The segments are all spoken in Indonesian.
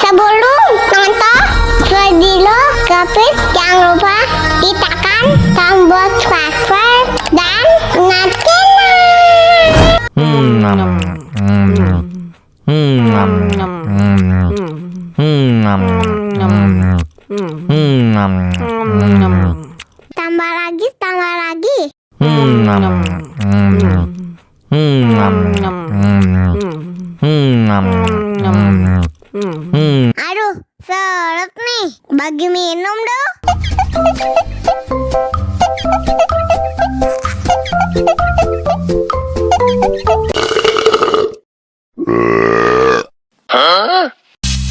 Sebelum nonton video Kepit, jangan lupa ditekan tombol subscribe dan tambah lagi. Aduh, seret nih, bagi minum dong.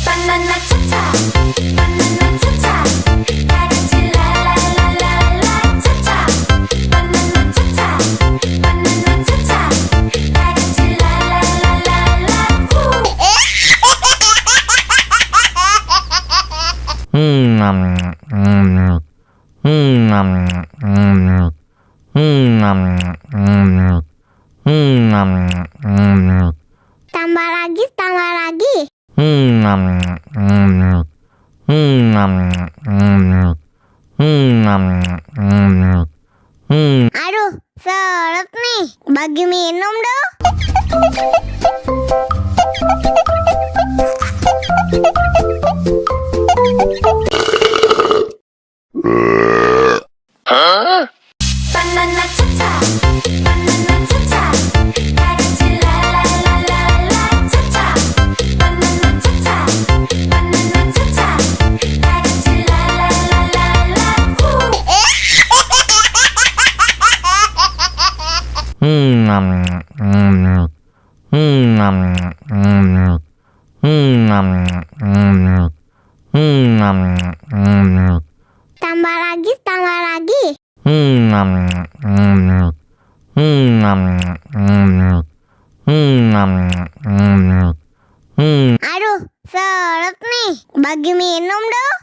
Banana cha-cha, banana cha-cha, karanci la la la la la cha-cha. Banana cha-cha, banana cha-cha, karanci la la la la la. Tambah lagi. Aduh, seret nih, bagi minum dong. Banana cha-cha, banana cha-cha, karanci la la la la la cha-cha. Banana cha-cha, banana cha-cha, karanci la la la la la. Tambah lagi. Aduh, seret nih, bagi minum dong.